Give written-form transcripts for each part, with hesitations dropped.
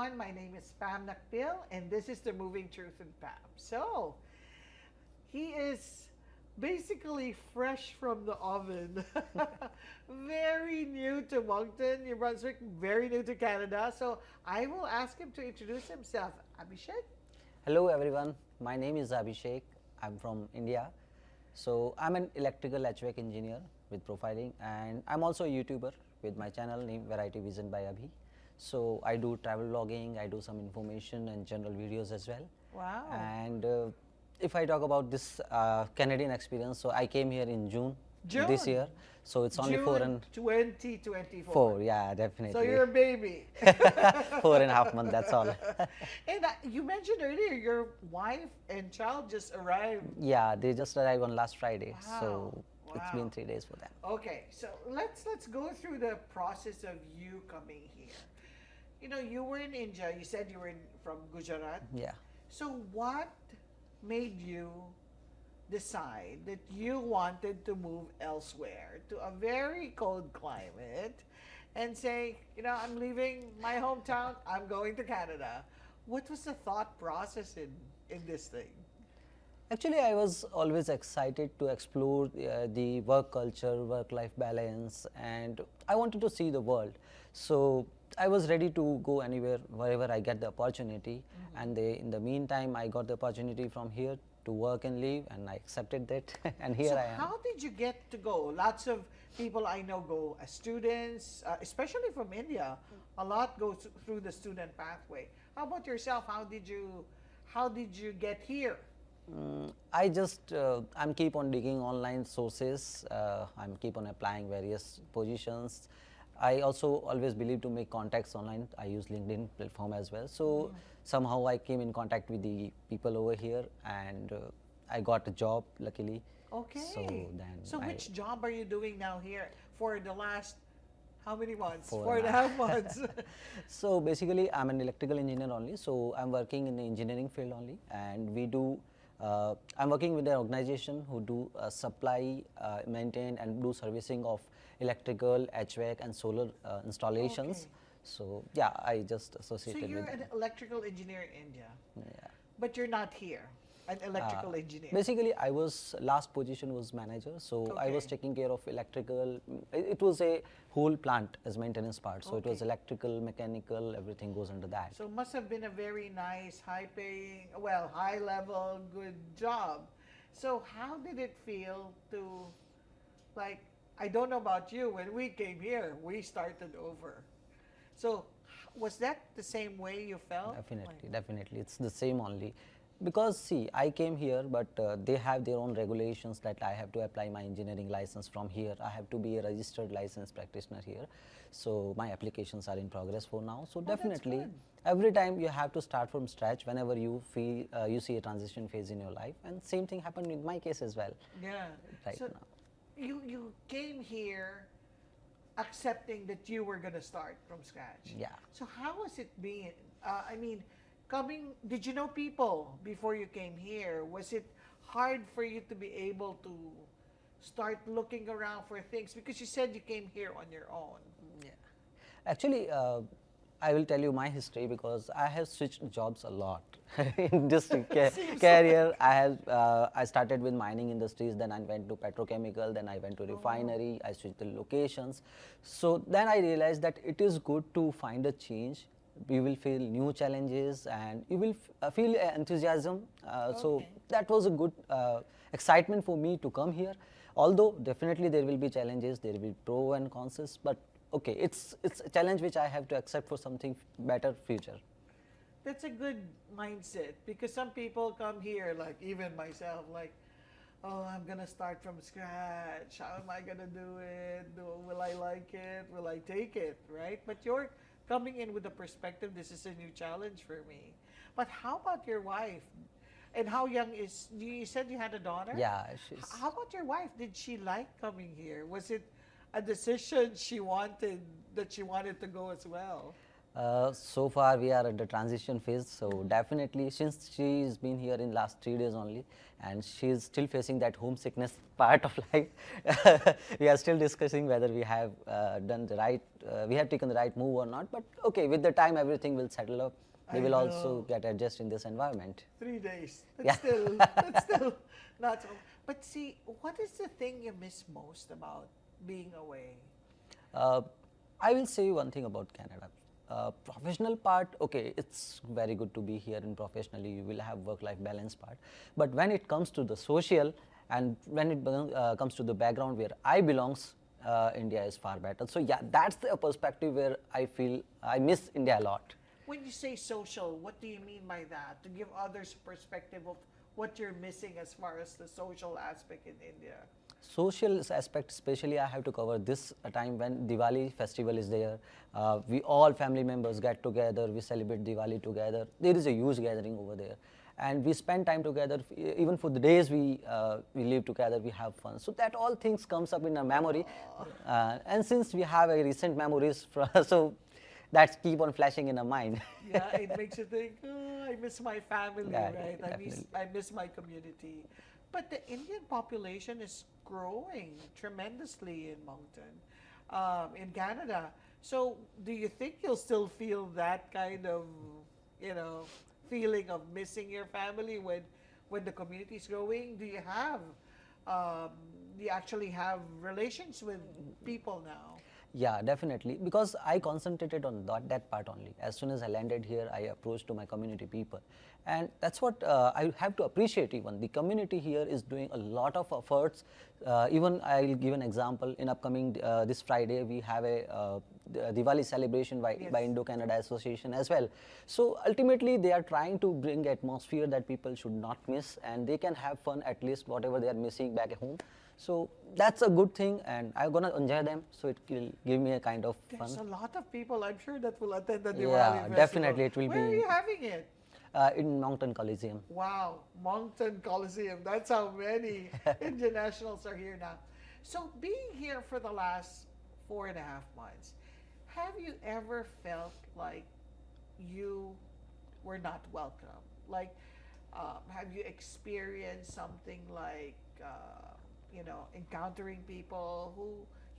everyone. My name is Pam Nacpil, and this is the Moving Truth and Pam. So, he is basically fresh from the oven. Very new to Moncton, New Brunswick, very new to Canada. So, I will ask him to introduce himself. Abhishek? Hello everyone, my name is Abhishek. I'm from India. So I'm an electrical HVAC engineer with profiling, and I'm also a YouTuber with my channel named Variety Vision by Abhi. So I do travel vlogging, I do some information and general videos as well. Wow. And if I talk about this Canadian experience, so I came here in June this June. year. So it's only June 2024. four, yeah, definitely. So, you're a baby. 4.5 months, that's all. And you mentioned earlier your wife and child just arrived. Yeah, they just arrived on last Friday. Wow. So it's Wow. been 3 days for them. Okay, so let's go through the process of you coming here. You know, you were in India. You said you were from Gujarat. Yeah. So what made you decide that you wanted to move elsewhere to a very cold climate and say, you know, I'm leaving my hometown, I'm going to Canada? What was the thought process in this thing? Actually, I was always excited to explore the work culture, work-life balance, and I wanted to see the world. So I was ready to go anywhere, wherever I get the opportunity. And in the meantime, I got the opportunity from here to work and live, and I accepted that. And here So I am. how did you get to go? Lots of people I know go as students, especially from India. A lot go through the student pathway. How about yourself? How did you get here? I just I'm keep on digging online sources. I'm keep on applying various positions. I also always believe to make contacts online. I use LinkedIn platform as well. So somehow I came in contact with the people over here, and I got a job luckily. Okay. So then Which job are you doing now here for the last how many months? 4.5 months. So basically, I'm an electrical engineer only. So I'm working in the engineering field only, and we do. I'm working with an organization who do supply, maintain, and do servicing of electrical, HVAC, and solar installations. Okay. So yeah, I just So associated you're with an them. electrical engineer in India, Yeah. but you're not here, an electrical engineer. Basically, I was last position was manager, so I was Okay. taking care of electrical. It was a whole plant as maintenance part, so it was Okay. electrical, mechanical, everything goes under that. So must have been a very nice, high-paying, well, high-level, good job. So how did it feel to, like, I don't know about you, when we came here, we started over. So was that the same way you felt? Definitely, definitely. It's the same only. Because see, I came here, but they have their own regulations that I have to apply my engineering license from here. I have to be a registered licensed practitioner here. So my applications are in progress for now. So that's definitely, good. every time you have to start from scratch whenever you feel you see a transition phase in your life. And same thing happened in my case as well. Yeah. Right So now. you came here accepting that you were going to start from scratch. Yeah. So how was it being? I mean, did you know people before you came here? Was it hard for you to be able to start looking around for things? Because you said you came here on your own. Yeah. Actually, I will tell you my history because I have switched jobs a lot in this career. I started with mining industries, then I went to petrochemical, then I went to refinery. I switched the locations. So then I realized that it is good to find a change. You will feel new challenges and you will feel enthusiasm. So Okay. that was a good excitement for me to come here. Although definitely there will be challenges, there will be pro and cons, but okay, it's a challenge which I have to accept for something better future. That's a good mindset because some people come here, like even myself, like, oh, I'm gonna start from scratch. How am I gonna do it? Will I like it? Will I take it? Right? But you're coming in with the perspective, this is a new challenge for me. But how about your wife? And how young is, you said you had a daughter? Yeah, she's How about your wife? Did she like coming here? Was it a decision that she wanted to go as well? So far we are at the transition phase, so definitely since she's been here in last 3 days only and she's still facing that homesickness part of life, we are still discussing whether we have done the right, we have taken the right move or not, but okay, with the time everything will settle up. They I will also know. get adjust in this environment. 3 days. Yeah. That's still not so. But see, what is the thing you miss most about being away? Uh, I will say one thing about Canada. Professional part, okay, it's very good to be here and professionally you will have work-life balance part. But when it comes to the social and when it comes to the background where I belongs, India is far better. So yeah, that's the perspective where I feel I miss India a lot. When you say social, what do you mean by that? To give others perspective of what you're missing as far as the social aspect in India. Social aspect, especially I have to cover this time when Diwali festival is there. We all family members get together, we celebrate Diwali together. There is a huge gathering over there, and we spend time together. Even for the days we live together, we have fun. So that all things comes up in our memory, and since we have a recent memories, so that's keep on flashing in our mind. Yeah, it makes you think, oh, I miss my family, Yeah, right? definitely. I miss my community. But the Indian population is growing tremendously in Moncton, in Canada. So do you think you'll still feel that kind of, you know, feeling of missing your family when the community is growing? Um, do you actually have relations with people now? Yeah, definitely. Because I concentrated on that part only. As soon as I landed here, I approached to my community people. And that's what I have to appreciate even. The community here is doing a lot of efforts. Even I'll give an example. In upcoming, this Friday, we have a Diwali celebration by Yes. Indo-Canada Association as well. So ultimately, they are trying to bring atmosphere that people should not miss and they can have fun at least whatever they are missing back at home. So that's a good thing, and I'm gonna enjoy them. So it will give me a kind of There's a fun. lot of people, I'm sure, that will attend the Diwali Yeah, festival. definitely it will Where are be you having it? in Mountain Coliseum. Wow, Moncton Coliseum. That's how many Indian nationals are here now. So, being here for the last 4.5 months, have you ever felt like you were not welcome? Like, have you experienced something like, encountering people who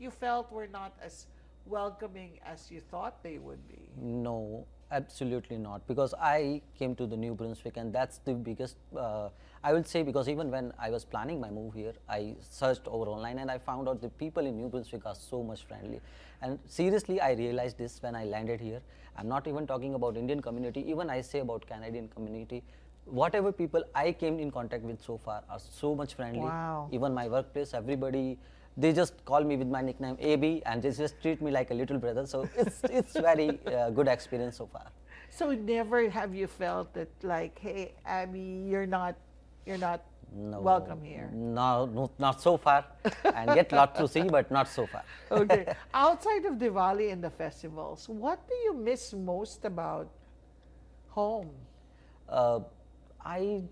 you felt were not as welcoming as you thought they would be? No, absolutely not. Because I came to the New Brunswick, and that's the biggest. I will say because even when I was planning my move here, I searched over online and I found out the people in New Brunswick are so much friendly. And seriously, I realized this when I landed here. I'm not even talking about Indian community. Even I say about Canadian community. Whatever people I came in contact with so far are so much friendly. Wow. Even my workplace, everybody, they just call me with my nickname AB and they just treat me like a little brother. So it's very good experience so far. So never have you felt that like, hey, Abby, you're not No, welcome here. no, no, not so far. And yet lot to see, but not so far. Okay. Outside of Diwali and the festivals, what do you miss most about home? Uh, I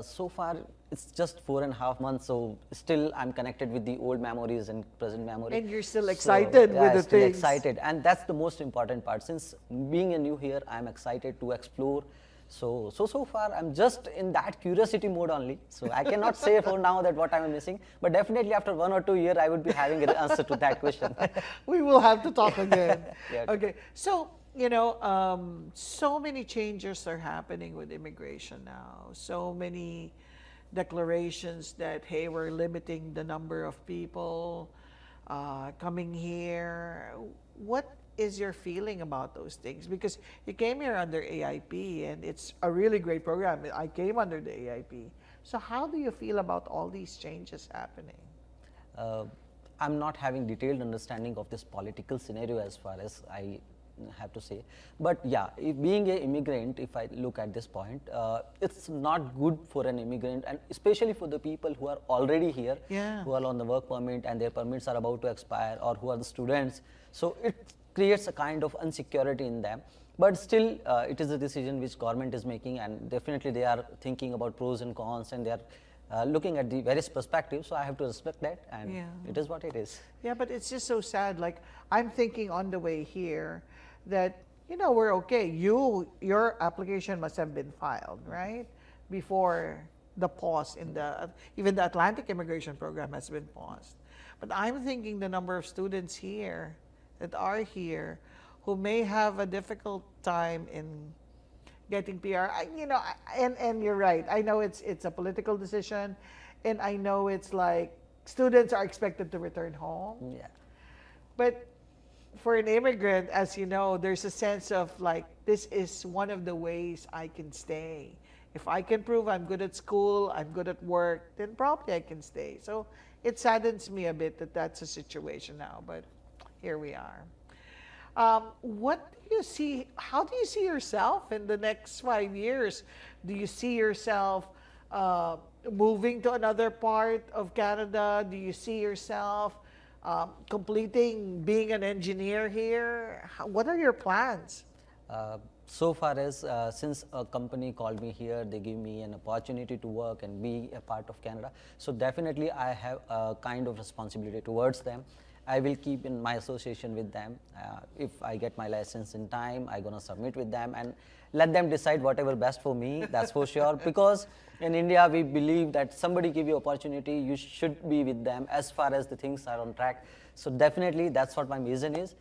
so far it's just 4.5 months, so still I'm connected with the old memories and present memory. And you're still So, excited yeah, with the still things. excited, and that's the most important part. Since being a new here, I'm excited to explore. So far I'm just in that curiosity mode only. So I cannot say for now that what I'm missing, but definitely after 1 or 2 years I would be having an answer to that question. We will have to talk again. Yeah. Okay. So, so many changes are happening with immigration now. So many declarations that, hey, we're limiting the number of people coming here. What is your feeling about those things? Because you came here under AIP and it's a really great program. I came under the AIP. So how do you feel about all these changes happening? uh, I'm not having detailed understanding of this political scenario as far as I have to say. But yeah, if being an immigrant, if I look at this point, it's not good for an immigrant, and especially for the people who are already here, Yeah. who are on the work permit and their permits are about to expire, or who are the students. So it creates a kind of insecurity in them. But still, it is a decision which government is making, and definitely they are thinking about pros and cons, and they are looking at the various perspectives. So I have to respect that, and Yeah. it is what it is. Yeah, but it's just so sad. Like, I'm thinking on the way here that we're okay. Your application must have been filed, right? Before the pause in even the Atlantic immigration program has been paused. But I'm thinking the number of students here that are here who may have a difficult time in getting PR. And you're right. I know it's a political decision, and I know it's like students are expected to return home. Yeah. But for an immigrant, as you know, there's a sense of like, this is one of the ways I can stay. If I can prove I'm good at school, I'm good at work, then probably I can stay. So it saddens me a bit that that's a situation now, but here we are. What do you see? How do you see yourself in the next 5 years? Do you see yourself moving to another part of Canada? Do you see yourself completing being an engineer here? What are your plans? So far as since a company called me here, they give me an opportunity to work and be a part of Canada. So definitely I have a kind of responsibility towards them. I will keep in my association with them. If I get my license in time, I'm gonna submit with them and let them decide whatever best for me. That's for sure. Because in India, we believe that somebody give you opportunity, you should be with them as far as the things are on track. So definitely, that's what my vision is.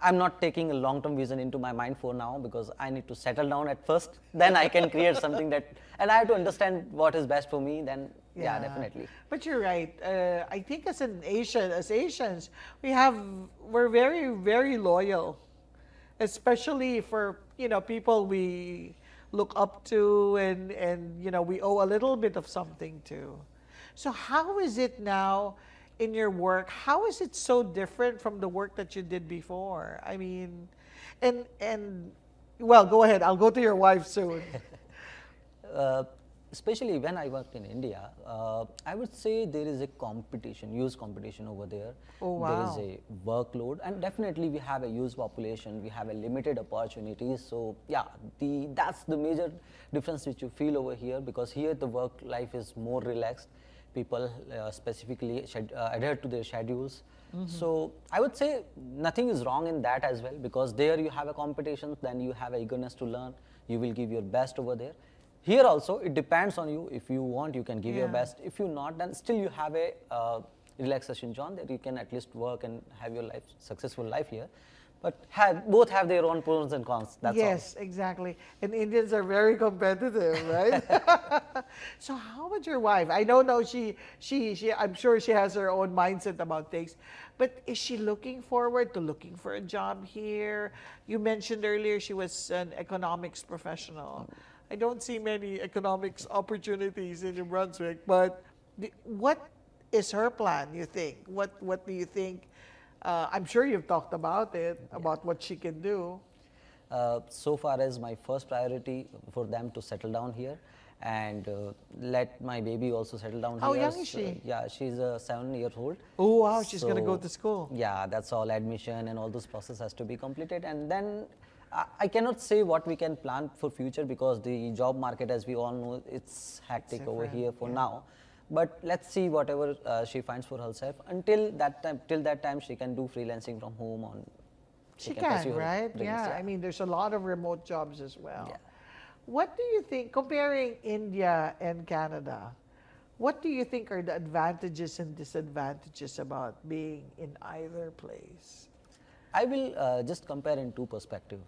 I'm not taking a long-term vision into my mind for now because I need to settle down at first. Then I can create something that, and I have to understand what is best for me. Then, yeah definitely. But you're right. I think as Asians, we're very, very loyal, especially for people we look up to, and we owe a little bit of something to. So how is it now in your work? How is it so different from the work that you did before? I mean, and well, go ahead. I'll go to your wife soon. Especially when I worked in India, I would say there is a competition, huge competition over there. Oh, wow. There is a workload, and definitely we have a huge population, we have a limited opportunities. So yeah, that's the major difference which you feel over here, because here the work life is more relaxed. People specifically adhere to their schedules. So I would say nothing is wrong in that as well, because there you have a competition, then you have a eagerness to learn, you will give your best over there. Here also, it depends on you. If you want, you can give your best. If you not, then still you have a relaxation zone that you can at least work and have your successful life here. But both have their own pros and cons. That's all. Yes, exactly. And Indians are very competitive, right? So how about your wife? I don't know, I'm sure she has her own mindset about things, but is she looking forward to looking for a job here? You mentioned earlier she was an economics professional. I don't see many economics opportunities in New Brunswick, but what is her plan, you think? What do you think? I'm sure you've talked about it, about what she can do. So far as my first priority for them to settle down here and let my baby also settle down How here. young is she? Yeah, she's 7 years old. Oh, wow, she's going to go to school. Yeah, that's all. Admission and all those process has to be completed, and then I cannot say what we can plan for future, because the job market, as we all know, it's hectic over here for now. But let's see whatever she finds for herself. Till that time, she can do freelancing from home on. She can, pursue her right? dreams, Yeah, I mean, there's a lot of remote jobs as well. Yeah. What do you think, comparing India and Canada, what do you think are the advantages and disadvantages about being in either place? I will just compare in two perspectives.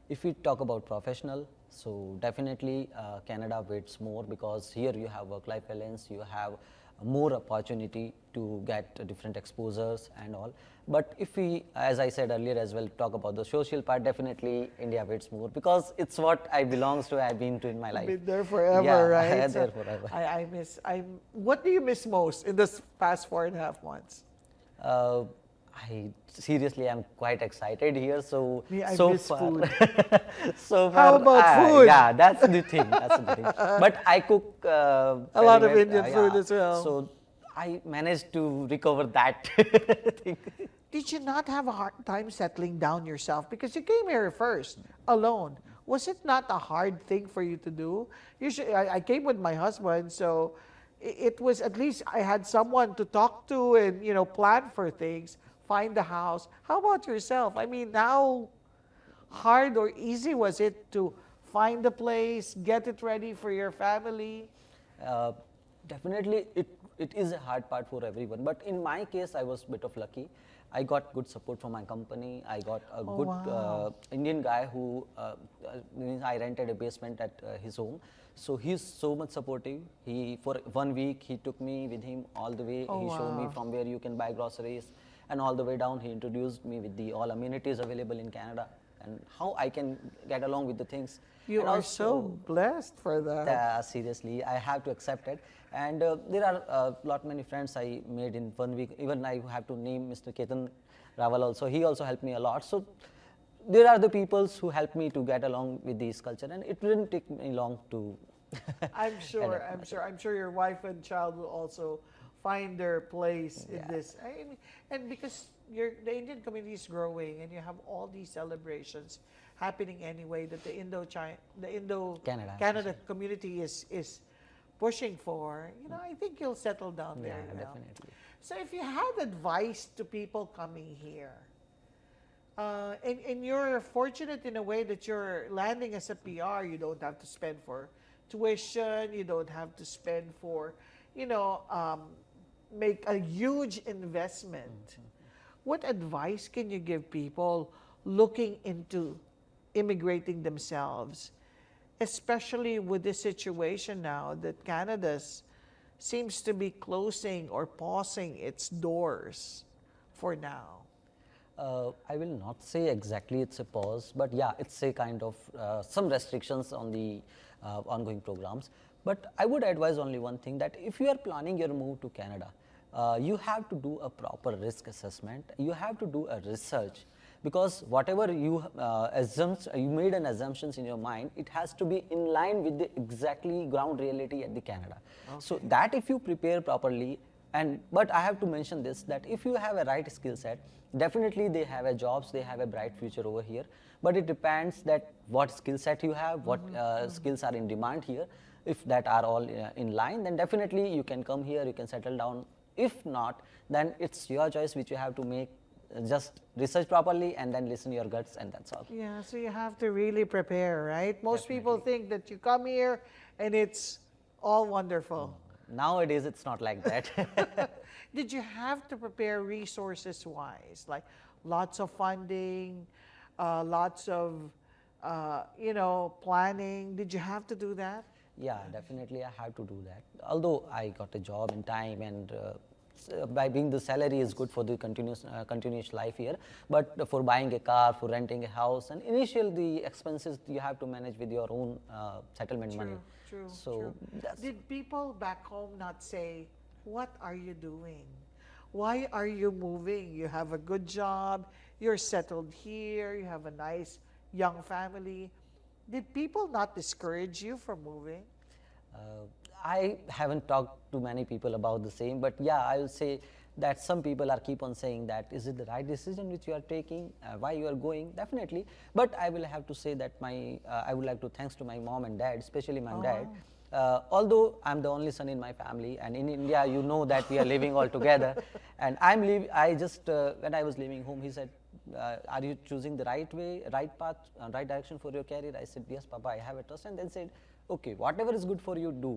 If we talk about professional, so definitely Canada waits more, because here you have work-life balance, you have more opportunity to get different exposures and all. But if we, as I said earlier as well, talk about the social part, definitely India waits more, because it's what I belongs to, I've been to in my life. Been there forever, yeah, right? there forever. What do you miss most in this past 4.5 months? I seriously am quite excited here. So I so miss far, food. so How far, about food? Yeah, that's the thing. That's the thing. But I cook A lot of very Indian food as well. So I managed to recover that thing. Did you not have a hard time settling down yourself? Because you came here first, alone. Was it not a hard thing for you to do? Usually, I came with my husband, so it was, at least I had someone to talk to and, plan for things, find the house. How about yourself? I mean, now, hard or easy was it to find the place, get it ready for your family? Uh, Definitely, it is a hard part for everyone. But in my case, I was a bit of lucky. I got good support from my company. I got a Oh, good wow. Indian guy who means I rented a basement at his home. So he's so much supportive. He for 1 week he took me with him all the way. Oh, He showed me wow. from where you can buy groceries, and all the way down he introduced me with the all amenities available in Canada and how I can get along with the things. You And are so also blessed for that. seriously, I have to accept it. And there are lot many friends I made in 1 week. Even I have to name Mr. Ketan Raval also. He also helped me a lot. So there are the peoples who helped me to get along with this culture, and it didn't take me long to. I'm sure, adapt I'm sure, myself. I'm sure your wife and child will also find their place in Yeah. this. I mean, and because the Indian community is growing and you have all these celebrations happening anyway that the Indo Canada, Canada community is pushing for, I think you'll settle down Yeah, very well. definitely. So if you had advice to people coming here, and you're fortunate in a way that you're landing as a PR. You don't have to spend for tuition. You don't have to spend for, you know, um, make a huge investment. What advice can you give people looking into immigrating themselves, especially with this situation now that Canada's seems to be closing or pausing its doors for now? I will not say exactly it's a pause, but yeah, it's a kind of some restrictions on the ongoing programs. But I would advise only one thing, that if you are planning your move to Canada, you have to do a proper risk assessment. You have to do a research, because whatever you you made an assumptions in your mind, it has to be in line with the exactly ground reality at the Canada. So Okay. that if you prepare properly, and but I have to mention this, that if you have a right skill set, definitely they have a jobs, they have a bright future over here. But it depends that what skill set you have, what skills are in demand here. If that are all in line, then definitely you can come here, you can settle down. If not, then it's your choice which you have to make. Just research properly and then listen your guts, and that's all. Yeah, so you have to really prepare, right? Most people Definitely. think that you come here and it's all wonderful. Nowadays it's not like that. Did you have to prepare resources wise, like lots of funding, lots of, planning? Did you have to do that? Yeah, definitely I have to do that. Although I got a job in time, and by being the salary is good for the continuous life here, but for buying a car, for renting a house, and initial the expenses you have to manage with your own settlement money. True, So true. that's Did people back home not say, "What are you doing? Why are you moving? You have a good job, you're settled here, you have a nice young family." Did people not discourage you from moving? Uh, I haven't talked to many people about the same, but yeah, I will say that some people are keep on saying that is it the right decision which you are taking, why you are going, definitely. But I will have to say that I would like to thanks to my mom and dad, especially my dad. Oh, Although I'm the only son in my family, and in India, you know that we are living all together, and I just when I was leaving home, he said, "Are you choosing the right way, right path, right direction for your career?" I said, "Yes, Papa, I have a trust," and then said, "Okay, whatever is good for you, do."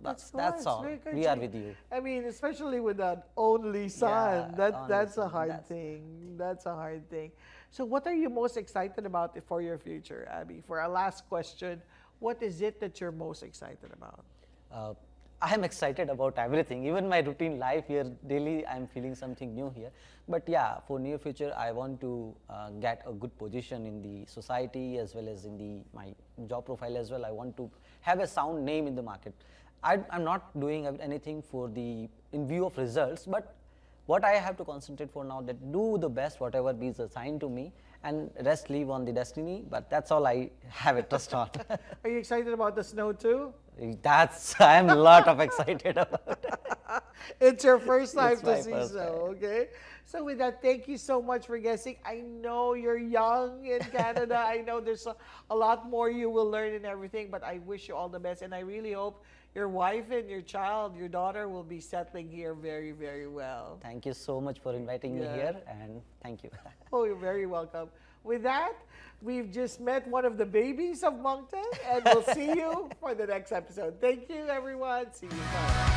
that's That's nice. all. Very We are encouraging. with you. I mean, especially with an only son, Yeah, only that's a son, hard that's- thing. That's a hard thing. So, what are you most excited about for your future, Abby? For our last question, what is it that you're most excited about? Uh, I am excited about everything, even my routine life here. Daily, I am feeling something new here. But yeah, for near future, I want to get a good position in the society as well as in the my job profile as well. I want to have a sound name in the market. I'm not doing anything for the in view of results, but what I have to concentrate for now, that do the best whatever is assigned to me, and rest leave on the destiny. But that's all I have a trust on. Are you excited about the snow too? That's I'm a lot of excited about. It's your first time It's to my see first snow, time. okay? So with that, thank you so much for guessing. I know you're young in Canada. I know there's a lot more you will learn and everything, but I wish you all the best. And I really hope your wife and your child, your daughter, will be settling here very, very well. Thank you so much for inviting me Yeah. here, and thank you. Oh, you're very welcome. With that, we've just met one of the babies of Moncton, and we'll see you for the next episode. Thank you, everyone. See you. Bye.